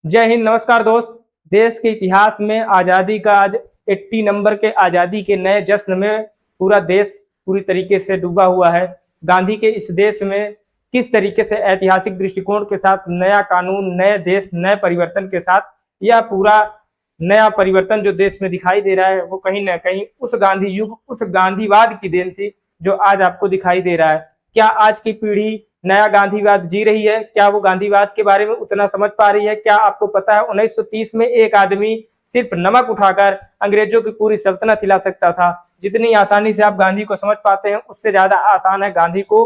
जय हिंद। नमस्कार दोस्त। देश के इतिहास में आज़ादी का आज 80 नंबर के आज़ादी के नए जश्न में पूरा देश पूरी तरीके से डूबा हुआ है। गांधी के इस देश में किस तरीके से ऐतिहासिक दृष्टिकोण के साथ नया कानून, नए देश, नए परिवर्तन के साथ यह पूरा नया परिवर्तन जो देश में दिखाई दे रहा है वो कहीं ना कहीं उस गांधी युग, उस गांधीवाद की देन थी जो आज आपको दिखाई दे रहा है। क्या आज की पीढ़ी नया गांधीवाद जी रही है? क्या वो गांधीवाद के बारे में उतना समझ पा रही है? क्या आपको पता है 1930 में एक आदमी सिर्फ नमक उठाकर अंग्रेजों की पूरी सल्तनत हिला सकता था? जितनी आसानी से आप गांधी को समझ पाते हैं उससे ज्यादा आसान है गांधी को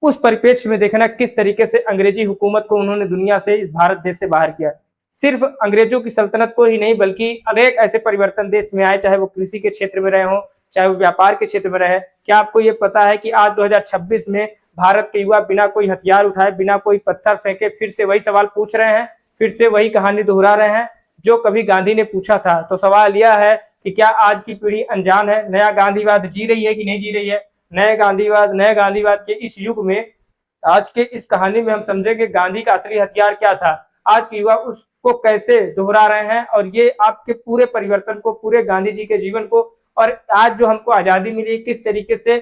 उस परिप्रेक्ष्य में देखना किस तरीके से अंग्रेजी हुकूमत को उन्होंने दुनिया से, इस भारत देश से बाहर किया। सिर्फ अंग्रेजों की सल्तनत को ही नहीं बल्कि अनेक ऐसे परिवर्तन देश में आए, चाहे वो कृषि के क्षेत्र में रहे हों, चाहे वो व्यापार के क्षेत्र में रहे। क्या आपको ये पता है कि आज 2026 में भारत के युवा बिना कोई हथियार उठाए, बिना कोई पत्थर फेंके फिर से वही सवाल पूछ रहे हैं, फिर से वही कहानी दोहरा रहे हैं जो कभी गांधी ने पूछा था? तो सवाल यह है कि क्या आज की पीढ़ी अनजान है, नया गांधीवाद जी रही है कि नहीं जी रही है? नए गांधीवाद के इस युग में, आज के इस कहानी में हम समझेंगे गांधी का असली हथियार क्या था, आज के युवा उसको कैसे दोहरा रहे हैं, और ये आपके पूरे परिवर्तन को, पूरे गांधी जी के जीवन को, और आज जो हमको आजादी मिली किस तरीके से,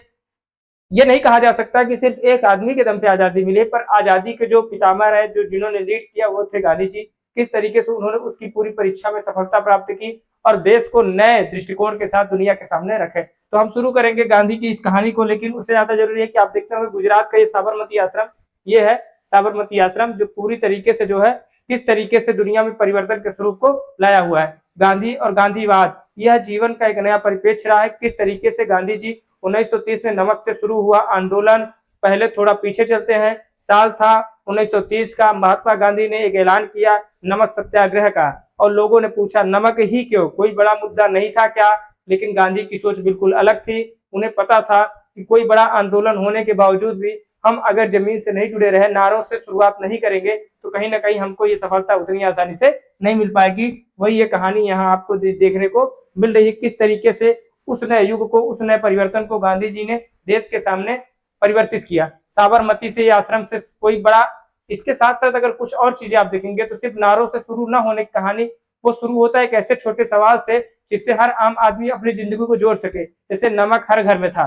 ये नहीं कहा जा सकता कि सिर्फ एक आदमी के दम पे आजादी मिली, पर आजादी के जो पितामह रहे, जो जिन्होंने लीड किया वो थे गांधी जी। किस तरीके से उन्होंने उसकी पूरी परीक्षा में सफलता प्राप्त की और देश को नए दृष्टिकोण के साथ दुनिया के सामने रखे। तो हम शुरू करेंगे गांधी की इस कहानी को, लेकिन उससे ज्यादा जरूरी है कि आप देखते होंगे गुजरात का ये साबरमती आश्रम, ये है साबरमती आश्रम जो पूरी तरीके से जो है किस तरीके से दुनिया में परिवर्तन के स्वरूप को लाया हुआ है। गांधी और गांधीवाद, यह जीवन का एक नया परिप्रेक्ष्य रहा है। किस तरीके से गांधी जी 1930 में नमक से शुरू हुआ आंदोलन, पहले थोड़ा पीछे चलते हैं, साल था 1930 का, महात्मा गांधी ने एक ऐलान किया नमक सत्याग्रह का, और लोगों ने पूछा नमक ही क्यों, कोई बड़ा मुद्दा नहीं था क्या? लेकिन गांधी की सोच बिल्कुल अलग थी। उन्हें पता था कि कोई बड़ा आंदोलन होने के बावजूद भी हम अगर जमीन से नहीं जुड़े रहे, नारों से शुरुआत नहीं करेंगे तो कहीं ना कहीं हमको ये सफलता उतनी आसानी से नहीं मिल पाएगी। वही ये कहानी यहाँ आपको देखने को मिल रही है, किस तरीके से उस नए युग को, उस नए परिवर्तन को गांधी जी ने देश के सामने परिवर्तित किया। साबरमती से, आश्रम से कोई बड़ा, इसके साथ साथ अगर कुछ और चीजें आप देखेंगे तो सिर्फ नारों से शुरू ना होने की कहानी, वो शुरू होता है एक ऐसे छोटे सवाल से जिससे हर आम आदमी अपनी जिंदगी को जोड़ सके। जैसे नमक हर घर में था,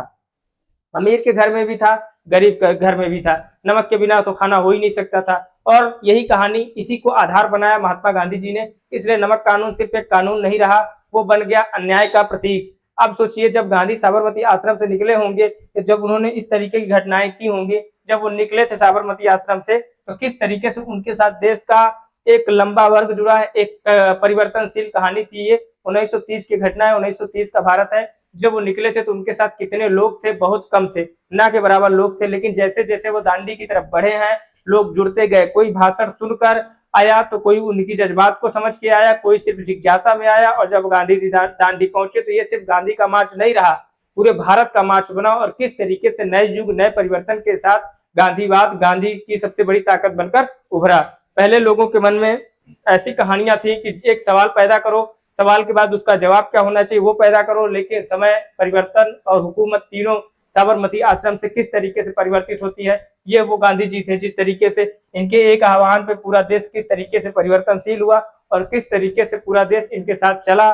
अमीर के घर में भी था, गरीब के घर में भी था, नमक के बिना तो खाना हो ही नहीं सकता था। और यही कहानी, इसी को आधार बनाया महात्मा गांधी जी ने। इसलिए नमक कानून सिर्फ एक कानून नहीं रहा, वो बन गया अन्याय का प्रतीक। अब सोचिए जब गांधी साबरमती आश्रम से निकले होंगे, जब उन्होंने इस तरीके की घटनाएं की होंगी, जब वो निकले थे साबरमती आश्रम से, तो किस तरीके से उनके साथ देश का एक लंबा वर्ग जुड़ा है, एक परिवर्तनशील कहानी थी ये। 1930 की घटना है, 1930 का भारत है। जब वो निकले थे तो उनके साथ कितने लोग थे? बहुत कम थे, ना के बराबर लोग थे। लेकिन जैसे जैसे वो दांडी की तरफ बढ़े हैं, लोग जुड़ते गए। कोई भाषण सुनकर आया तो कोई उनकी जज्बात को समझ के आया, कोई सिर्फ जिज्ञासा में आया। और जब गांधी दांडी पहुंचे तो ये सिर्फ गांधी का मार्च नहीं रहा, पूरे भारत का मार्च बना। और किस तरीके से नए युग, नए परिवर्तन के साथ गांधीवाद गांधी की सबसे बड़ी ताकत बनकर उभरा। पहले लोगों के मन में ऐसी कहानियां थी कि एक सवाल पैदा करो, सवाल के बाद उसका जवाब क्या होना चाहिए वो पैदा करो। लेकिन समय, परिवर्तन और हुकूमत तीनों साबरमती आश्रम से किस तरीके से परिवर्तित होती है, ये वो गांधी जी थे। जिस तरीके से इनके एक आह्वान पे पूरा देश किस तरीके से परिवर्तनशील हुआ और किस तरीके से पूरा देश इनके साथ चला।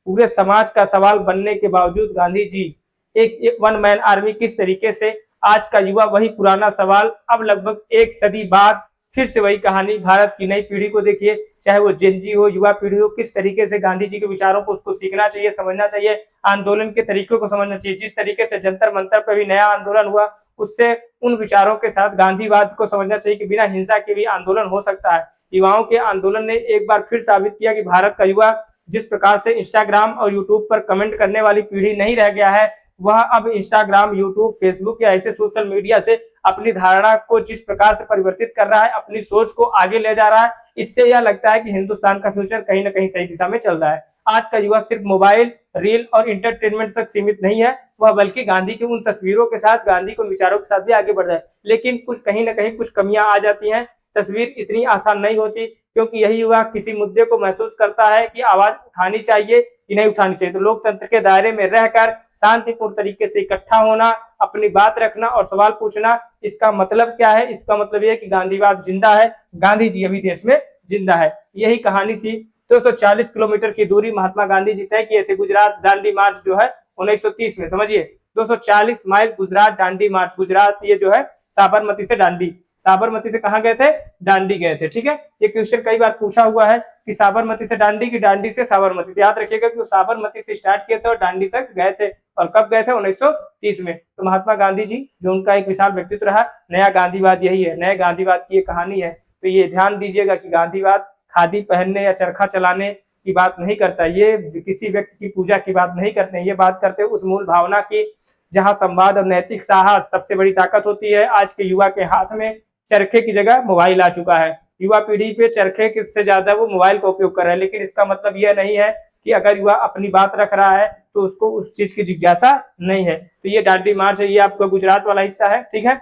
पूरे समाज का सवाल बनने के बावजूद गांधी जी एक वन मैन आर्मी, किस तरीके से आज का युवा वही पुराना सवाल, अब लगभग एक सदी बाद फिर से वही कहानी। भारत की नई पीढ़ी को देखिए, चाहे वो जेनजी हो, युवा पीढ़ी हो, किस तरीके से गांधी जी के विचारों को उसको सीखना चाहिए, समझना चाहिए, आंदोलन के तरीकों को समझना चाहिए। जिस तरीके से जंतर मंतर पर भी नया आंदोलन हुआ, उससे उन विचारों के साथ गांधीवाद को समझना चाहिए कि बिना हिंसा के भी आंदोलन हो सकता है। युवाओं के आंदोलन ने एक बार फिर साबित किया कि भारत का युवा जिस प्रकार से इंस्टाग्राम और यूट्यूब पर कमेंट करने वाली पीढ़ी नहीं रह गया है, वह अब इंस्टाग्राम, यूट्यूब, फेसबुक या ऐसे सोशल मीडिया से अपनी धारणा को जिस प्रकार से परिवर्तित कर रहा है, अपनी सोच को आगे ले जा रहा है, इससे यह लगता है कि हिंदुस्तान का फ्यूचर कहीं ना कहीं सही दिशा में चल रहा है। आज का युवा सिर्फ मोबाइल, रील और इंटरटेनमेंट तक सीमित नहीं है, वह बल्कि गांधी की उन तस्वीरों के साथ, गांधी के उन विचारों के साथ भी आगे बढ़ रहा है। लेकिन कुछ कहीं ना कहीं कुछ कमियां आ जाती हैं। तस्वीर इतनी आसान नहीं होती, क्योंकि यही युवा किसी मुद्दे को महसूस करता है कि आवाज उठानी चाहिए कि नहीं उठानी चाहिए, तो लोकतंत्र के दायरे में रहकर शांतिपूर्ण तरीके से इकट्ठा होना, अपनी बात रखना और सवाल पूछना, इसका मतलब क्या है? इसका मतलब यह है कि गांधीवाद जिंदा है, गांधी जी अभी देश में जिंदा है। यही कहानी थी। 240 किलोमीटर की दूरी महात्मा गांधी जी तय किए थे गुजरात दांडी मार्च जो है 1930 में। समझिए 240 माइल गुजरात दांडी मार्च। गुजरात ये जो है साबरमती से दांडी, साबरमती से कहां गए थे? दांडी गए थे। ठीक है, ये क्वेश्चन कई बार पूछा हुआ है कि साबरमती से दांडी की दांडी से साबरमती। तो याद रखिएगा कि वो साबरमती से स्टार्ट किए थे और दांडी तक गए थे। और कब गए थे? 1930 में। तो महात्मा गांधी जी जो उनका एक विशाल व्यक्तित्व रहा, नया गांधीवाद यही है, नए गांधीवाद की ये कहानी है। तो ये ध्यान दीजिएगा कि गांधीवाद खादी पहनने या चरखा चलाने की बात नहीं करता, ये किसी व्यक्ति की पूजा की बात नहीं करते हैं, ये बात करते हैं उस मूल भावना की जहां संवाद और नैतिक साहस सबसे बड़ी ताकत होती है। आज के युवा के हाथ में चरखे की जगह मोबाइल आ चुका है। युवा पीढ़ी पे चरखे से ज्यादा वो मोबाइल का उपयोग कर रहा है। लेकिन इसका मतलब यह नहीं है कि अगर युवा अपनी बात रख रहा है तो उसको उस चीज की जिज्ञासा नहीं है। तो ये दांडी मार्च है, ये आपका गुजरात वाला हिस्सा है। ठीक है,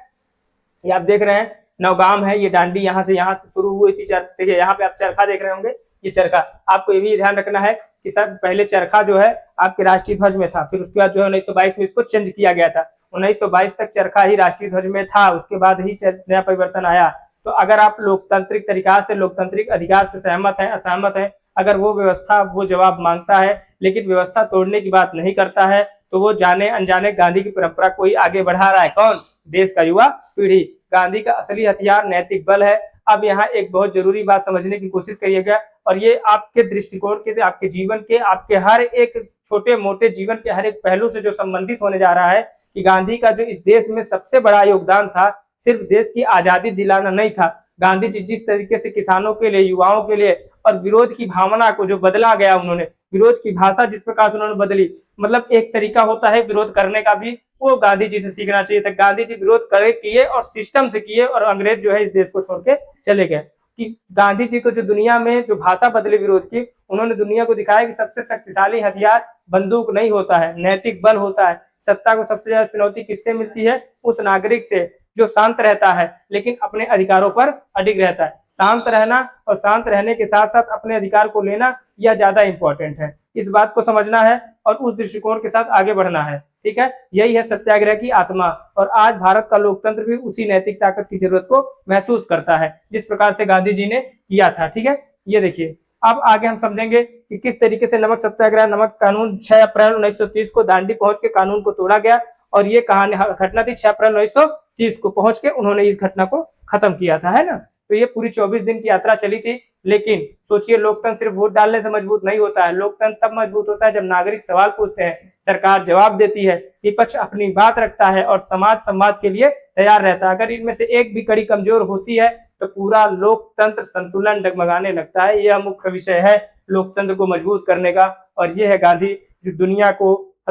ये आप देख रहे हैं नौगाम है, ये दांडी यहाँ से शुरू हुई थी। देखिए यहाँ पे आप चरखा देख रहे होंगे, ये चरखा। आपको ये भी ध्यान रखना है कि सर पहले चरखा जो है आपके राष्ट्रीय ध्वज में था, फिर उसके बाद जो है 1922 में इसको चेंज किया गया था। 1922 तक चरखा ही राष्ट्रीय ध्वज में था, उसके बाद ही नया परिवर्तन आया। तो अगर आप लोकतांत्रिक तरीका से, लोकतांत्रिक अधिकार से सहमत हैं, असहमत हैं, अगर वो व्यवस्था वो जवाब मांगता है लेकिन व्यवस्था तोड़ने की बात नहीं करता है, तो वो जाने अनजाने गांधी की परंपरा को ही आगे बढ़ा रहा है। कौन? देश का युवा पीढ़ी। गांधी का असली हथियार नैतिक बल है। अब यहाँ एक बहुत जरूरी बात समझने की कोशिश करिएगा, और ये आपके दृष्टिकोण के, आपके जीवन के, आपके हर एक छोटे मोटे जीवन के हर एक पहलू से जो संबंधित होने जा रहा है कि गांधी का जो इस देश में सबसे बड़ा योगदान था, सिर्फ देश की आजादी दिलाना नहीं था। गांधी जी जिस तरीके से किसानों के लिए, युवाओं के लिए और विरोध की भावना को जो बदला गया, उन्होंने विरोध की भाषा जिस प्रकार से उन्होंने बदली, मतलब एक तरीका होता है विरोध करने का भी, वो गांधी जी से सीखना चाहिए था। गांधी जी विरोध करे किए और सिस्टम से किए, और अंग्रेज जो है इस देश को छोड़ के चले गए। कि गांधी जी को जो दुनिया में जो भाषा बदली विरोध की, उन्होंने दुनिया को दिखाया कि सबसे शक्तिशाली हथियार बंदूक नहीं होता है, नैतिक बल होता है। सत्ता को सबसे ज्यादा चुनौती किससे मिलती है? उस नागरिक से जो शांत रहता है लेकिन अपने अधिकारों पर अडिग रहता है। शांत रहना और शांत रहने के साथ साथ अपने अधिकार को लेना, यह ज्यादा इंपॉर्टेंट है। इस बात को समझना है और उस दृष्टिकोण के साथ आगे बढ़ना है। ठीक है, यही है सत्याग्रह की आत्मा। और आज भारत का लोकतंत्र भी उसी नैतिक ताकत की जरूरत को महसूस करता है जिस प्रकार से गांधी जी ने किया था। ठीक है, ये देखिए अब आगे हम समझेंगे कि किस तरीके से नमक सत्याग्रह, नमक कानून 6 अप्रैल 1930 को दांडी पहुंच के कानून को तोड़ा गया। और ये कहानी घटना थी 6 अप्रैल 1930 को पहुंच के उन्होंने इस घटना को खत्म किया था, है ना। तो ये पूरी 24 दिन की यात्रा चली थी। लेकिन सोचिए, लोकतंत्र सिर्फ वोट डालने से मजबूत नहीं होता है। लोकतंत्र तब मजबूत होता है जब नागरिक सवाल पूछते हैं, सरकार जवाब देती है, विपक्ष अपनी बात रखता है और समाज संवाद के लिए तैयार रहता है। अगर इनमें से एक भी कड़ी कमजोर होती है तो पूरा लोकतंत्र संतुलन डगमगाने लगता है। यह मुख्य विषय है लोकतंत्र को मजबूत करने का। और ये है गांधी जो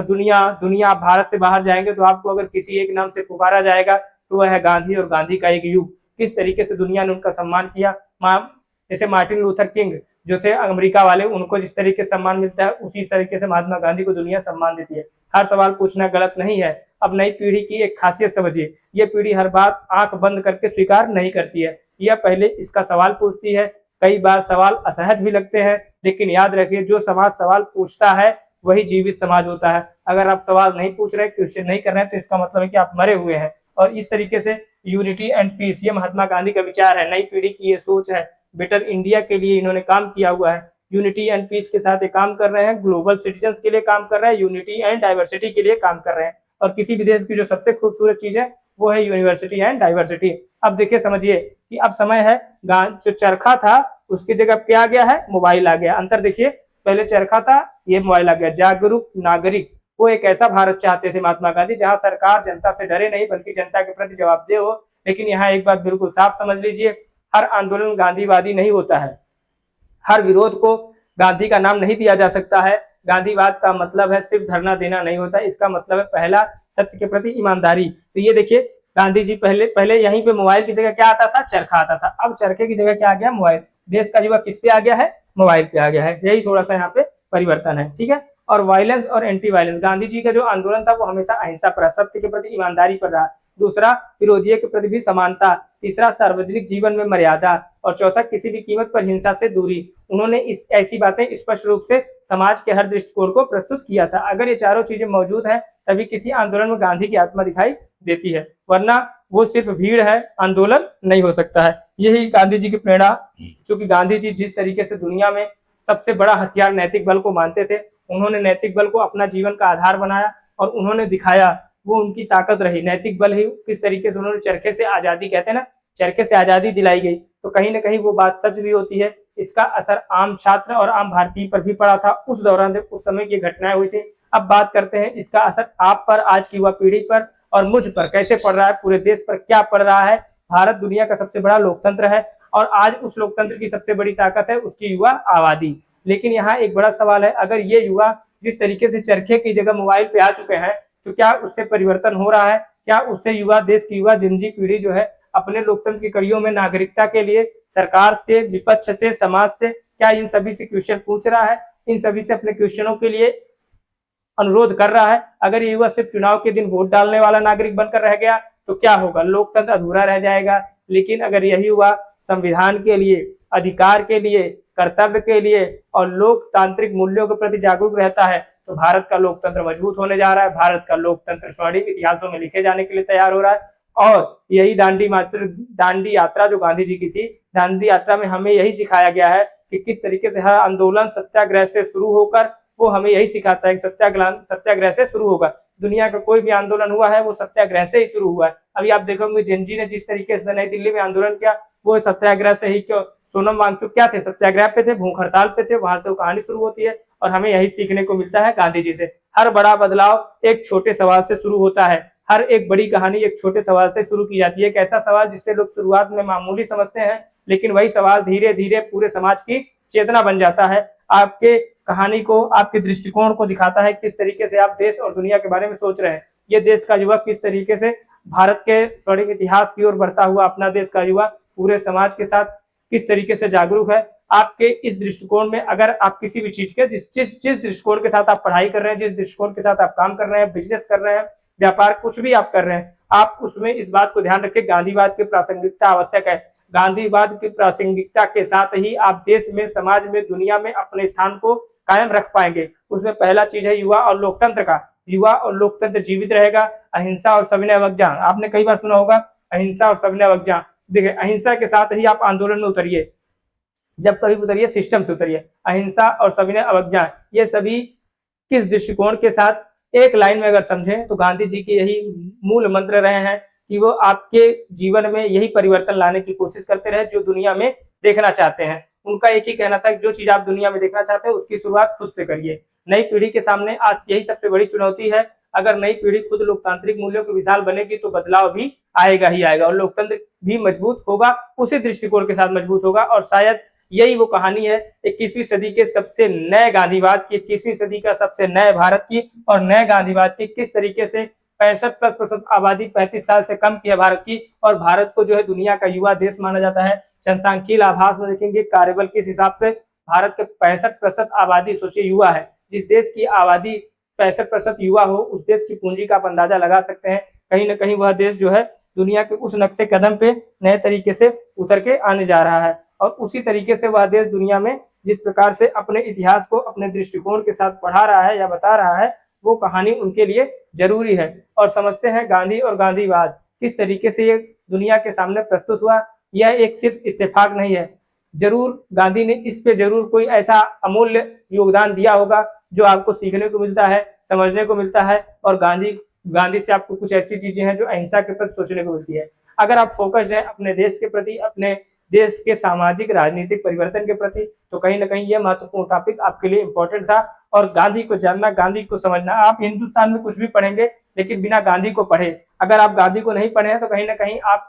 दुनिया भारत से बाहर जाएंगे तो आपको अगर किसी एक नाम से पुकारा जाएगा तो वह है गांधी और गांधी का एक युग। किस तरीके से दुनिया ने उनका सम्मान किया। जैसे मार्टिन लूथर किंग जो थे अमेरिका वाले, उनको जिस तरीके से सम्मान मिलता है उसी तरीके से महात्मा गांधी को दुनिया सम्मान देती है। हर सवाल पूछना गलत नहीं है। अब नई पीढ़ी की एक खासियत समझिए, ये पीढ़ी हर बात आंख बंद करके स्वीकार नहीं करती है। यह पहले इसका सवाल पूछती है। कई बार सवाल असहज भी लगते हैं, लेकिन याद रखिए जो समाज सवाल पूछता है वही जीवित समाज होता है। अगर आप सवाल नहीं पूछ रहे, क्वेश्चन नहीं कर रहे हैं, तो इसका मतलब है कि आप मरे हुए हैं। और इस तरीके से यूनिटी एंड पीस, ये महात्मा गांधी का विचार है। नई पीढ़ी की ये सोच है। बेटर इंडिया के लिए इन्होंने काम किया हुआ है। यूनिटी एंड पीस के साथ ये काम कर रहे हैं। ग्लोबल सिटीजन्स के लिए काम कर रहे हैं, यूनिटी एंड डाइवर्सिटी के लिए काम कर रहे हैं। और किसी भी देश की जो सबसे खूबसूरत चीज है वो है यूनिवर्सिटी एंड डाइवर्सिटी। अब देखिए, समझिए कि अब समय है, जो चरखा था उसकी जगह क्या आ गया है? मोबाइल आ गया। अंतर देखिए, पहले चरखा था, ये मोबाइल आ गया। जागरूक नागरिक, वो एक ऐसा भारत चाहते थे महात्मा गांधी जहां सरकार जनता से डरे नहीं बल्कि जनता के प्रति जवाबदेह हो। लेकिन यहाँ एक बात बिल्कुल साफ समझ लीजिए, हर आंदोलन गांधीवादी नहीं होता है। हर विरोध को गांधी का नाम नहीं दिया जा सकता है। गांधीवाद का मतलब है सिर्फ धरना देना नहीं होता, इसका मतलब है पहला सत्य के प्रति ईमानदारी। तो ये देखिए, गांधी जी पहले यहीं पे मोबाइल की जगह क्या आता था? चरखा आता था। अब चरखे की जगह क्या आ गया? मोबाइल। देश का युवा किस पे आ गया है? मोबाइल पे आ गया है। यही थोड़ा सा यहाँ पे परिवर्तन है। ठीक है, और वायलेंस और एंटी वायलेंस, गांधी जी का जो आंदोलन था वो हमेशा अहिंसा पर, सत्य के प्रति ईमानदारी पर रहा। दूसरा, विरोधियों के प्रति भी समानता। तीसरा, सार्वजनिक जीवन में मर्यादा। और चौथा, किसी भी कीमत पर हिंसा से दूरी। उन्होंने ऐसी बातें स्पष्ट रूप से समाज के हर दृष्टिकोण को प्रस्तुत किया था। अगर ये चारों चीजें मौजूद हैं तभी किसी आंदोलन में गांधी की आत्मा दिखाई देती है, वरना वो सिर्फ भीड़ है, आंदोलन नहीं हो सकता है। यही गांधी जी की प्रेरणा, क्योंकि गांधी जी जिस तरीके से दुनिया में सबसे बड़ा हथियार नैतिक बल को मानते थे, उन्होंने नैतिक बल को अपना जीवन का आधार बनाया और उन्होंने दिखाया, वो उनकी ताकत रही। नैतिक बल ही किस तरीके से उन्होंने चरखे से आजादी, कहते हैं ना, चरखे से आजादी दिलाई गई, तो कहीं ना कहीं वो बात सच भी होती है। इसका असर आम छात्र और आम भारतीय पर भी पड़ा था उस दौरान जब उस समय की घटनाएं हुई थी। अब बात करते हैं इसका असर आप पर, आज की युवा पीढ़ी पर और मुझ पर कैसे पड़ रहा है, पूरे देश पर क्या पड़ रहा है। भारत दुनिया का सबसे बड़ा लोकतंत्र है और आज उस लोकतंत्र की सबसे बड़ी ताकत है उसकी युवा आबादी। लेकिन यहाँ एक बड़ा सवाल है, अगर ये युवा जिस तरीके से चरखे की जगह मोबाइल पे आ चुके हैं, तो क्या उससे परिवर्तन हो रहा है? क्या उससे युवा, देश की युवा जिंजी पीढ़ी जो है अपने लोकतंत्र की कड़ियों में नागरिकता के लिए सरकार से, विपक्ष से, समाज से, क्या इन सभी से क्वेश्चन पूछ रहा है? इन सभी से अपने क्वेश्चनों के लिए अनुरोध कर रहा है? अगर ये युवा सिर्फ चुनाव के दिन वोट डालने वाला नागरिक बनकर रह गया तो क्या होगा? लोकतंत्र अधूरा रह जाएगा। लेकिन अगर यही युवा संविधान के लिए, अधिकार के लिए, कर्तव्य के लिए और लोकतांत्रिक मूल्यों के प्रति जागरूक रहता है तो भारत का लोकतंत्र मजबूत होने जा रहा है। भारत का लोकतंत्र स्वर्णिम इतिहासों में लिखे जाने के लिए तैयार हो रहा है। और यही दांडी यात्रा जो गांधी जी की थी, दांडी यात्रा में हमें यही सिखाया गया है कि किस तरीके से हर आंदोलन सत्याग्रह से शुरू होकर, वो हमें यही सिखाता है कि सत्याग्रह से शुरू होगा। दुनिया का कोई भी आंदोलन हुआ है वो सत्याग्रह से ही शुरू हुआ है। अभी आप देखोगे जेनजी ने जिस तरीके से नई दिल्ली में आंदोलन किया, वो सत्याग्रह से ही। क्यों? सोनम वांगचुक क्या थे? सत्याग्रह पे थे, भूख हड़ताल पे थे, वहां से वो कहानी शुरू होती है। और हमें यही सीखने को मिलता है गांधी जी से। हर बड़ा बदलाव एक छोटे सवाल से शुरू होता है। हर एक बड़ी कहानी एक छोटे सवाल से शुरू की जाती है। एक ऐसा सवाल जिससे लोग शुरुआत में मामूली समझते हैं, लेकिन वही सवाल धीरे धीरे पूरे समाज की चेतना बन जाता है। आपके कहानी को, आपके दृष्टिकोण को दिखाता है किस तरीके से आप देश और दुनिया के बारे में सोच रहे हैं। ये देश का युवा किस तरीके से भारत के स्वर्णिम इतिहास की ओर बढ़ता हुआ अपना देश का युवा पूरे समाज के साथ किस तरीके से जागरूक है। आपके इस दृष्टिकोण में, अगर आप किसी भी चीज के जिस दृष्टिकोण के साथ आप पढ़ाई कर रहे हैं, जिस दृष्टिकोण के साथ आप काम कर रहे हैं, बिजनेस कर रहे हैं, व्यापार, कुछ भी आप कर रहे हैं, आप उसमें इस बात को ध्यान रखें, गांधीवाद की प्रासंगिकता आवश्यक है। गांधीवाद की प्रासंगिकता के साथ ही आप देश में, समाज में, दुनिया में अपने स्थान को कायम रख पाएंगे। उसमें पहला चीज है युवा और लोकतंत्र का। युवा और लोकतंत्र जीवित रहेगा। अहिंसा और सविनय अवज्ञा, आपने कई बार सुना होगा, अहिंसा और सविनय अवज्ञा। देखिए, अहिंसा के साथ ही आप आंदोलन में उतरिए, जब कभी उतरिए सिस्टम से उतरिए। अहिंसा और सविनय अवज्ञा, ये सभी किस दृष्टिकोण के साथ एक लाइन में अगर समझें तो गांधी जी के यही मूल मंत्र रहे हैं कि वो आपके जीवन में यही परिवर्तन लाने की कोशिश करते रहे जो दुनिया में देखना चाहते हैं। उनका एक ही कहना था कि जो चीज आप दुनिया में देखना चाहते हैं उसकी शुरुआत खुद से करिए। नई पीढ़ी के सामने आज यही सबसे बड़ी चुनौती है। अगर नई पीढ़ी खुद लोकतांत्रिक मूल्यों की विशाल बनेगी तो बदलाव भी आएगा ही आएगा और लोकतंत्र भी मजबूत होगा, उसी दृष्टिकोण के साथ मजबूत होगा। और शायद यही वो कहानी है 21वीं सदी के सबसे नए गांधीवाद की, 21वीं सदी का सबसे नए भारत की और नए गांधीवाद की। किस तरीके से 65+ आबादी 35 साल से कम की है भारत की, और भारत को जो है दुनिया का युवा देश माना जाता है। जनसांख्यिकीय आभास में देखेंगे कार्यबल किस हिसाब से भारत के 65% आबादी, सोचिए, युवा है। जिस देश की आबादी 65% युवा हो, उस देश की पूंजी का आप अंदाजा लगा सकते हैं। कहीं ना कहीं वह देश जो है दुनिया के उस नक्शे कदम पे नए तरीके से उतर के आने जा रहा है। और उसी तरीके से वह देश दुनिया में जिस प्रकार से अपने इतिहास को अपने दृष्टिकोण के साथ पढ़ा रहा है या बता रहा है, वो कहानी उनके लिए जरूरी है। और समझते हैं गांधी और गांधीवाद किस तरीके से ये दुनिया के सामने प्रस्तुत हुआ। यह एक सिर्फ इत्तेफाक नहीं है, जरूर गांधी ने इस पे जरूर कोई ऐसा अमूल्य योगदान दिया होगा जो आपको सीखने को मिलता है, समझने को मिलता है। और गांधी से आपको कुछ ऐसी चीजें हैं जो अहिंसा के प्रति सोचने को मिलती है। अगर आप फोकस्ड हैं अपने देश के प्रति, अपने देश के सामाजिक राजनीतिक परिवर्तन के प्रति, तो कहीं ना कहीं यह महत्वपूर्ण टॉपिक आपके लिए इंपॉर्टेंट था। और गांधी को जानना, गांधी को समझना, आप हिंदुस्तान में कुछ भी पढ़ेंगे लेकिन बिना गांधी को पढ़े, अगर आप गांधी को नहीं पढ़े हैं तो कहीं ना कहीं आप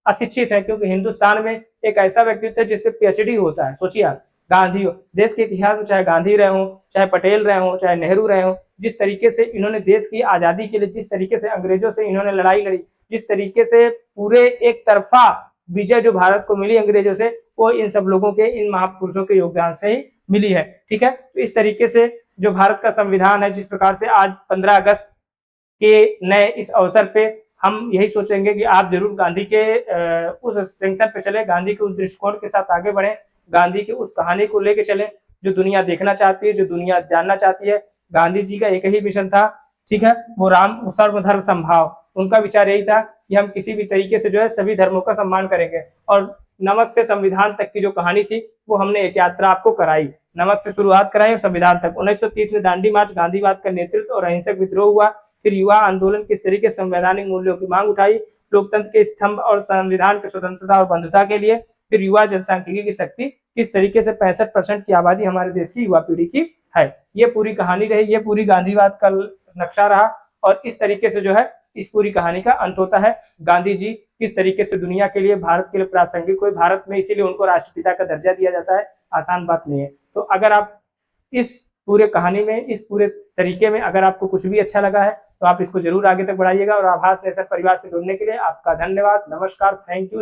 अशिक्षित है। क्योंकि हिंदुस्तान में एक ऐसा व्यक्तित्व है जिससे पीएचडी होता है। सोचिए आप, गांधी हो, देश के इतिहास में चाहे गांधी रहे हो, चाहे पटेल रहे हो, चाहे नेहरू रहे हो, जिस तरीके से इन्होंने देश की आजादी के लिए, जिस तरीके से अंग्रेजों से इन्होंने लड़ाई लड़ी, जिस तरीके से पूरे एक तरफा विजय जो भारत को मिली अंग्रेजों से, वो इन सब लोगों के, इन महापुरुषों के योगदान से ही मिली है। ठीक है, तो इस तरीके से जो भारत का संविधान है, जिस प्रकार से आज 15 अगस्त के नए इस अवसर पे हम यही सोचेंगे कि आप जरूर गांधी के उस सेंक्शन पे चले, गांधी के उस दृष्टिकोण के साथ आगे बढ़े, गांधी की उस कहानी को लेके चले जो दुनिया देखना चाहती है, जो दुनिया जानना चाहती है। गांधी जी का एक ही मिशन था, ठीक है, वो राम सर्वधर्म समभाव। उनका विचार यही था कि हम किसी भी तरीके से जो है सभी धर्मों का सम्मान करेंगे। और नमक से संविधान तक की जो कहानी थी वो हमने एक यात्रा आपको कराई, नमक से शुरुआत कराई और संविधान तक। 1930 में दांडी मार्च, गांधीवाद का नेतृत्व और अहिंसक विद्रोह हुआ। फिर युवा आंदोलन किस तरीके से संवैधानिक मूल्यों की मांग उठाई, लोकतंत्र के स्तंभ और संविधान की स्वतंत्रता और बंधुता के लिए। फिर युवा जनसांख्यिकी की शक्ति, किस तरीके से 65% की आबादी हमारे देश की युवा पीढ़ी की है। ये पूरी कहानी रही, ये पूरी गांधीवाद का नक्शा रहा और इस तरीके से जो है इस पूरी कहानी का अंत होता है। गांधी जी किस तरीके से दुनिया के लिए, भारत के लिए प्रासंगिक हुए, भारत में इसीलिए उनको राष्ट्रपिता का दर्जा दिया जाता है, आसान बात नहीं है। तो अगर आप इस पूरे कहानी में, इस पूरे तरीके में अगर आपको कुछ भी अच्छा लगा है तो आप इसको जरूर आगे तक बढ़ाइएगा। और आभास नेशन परिवार से जुड़ने के लिए आपका धन्यवाद, नमस्कार, थैंक यू।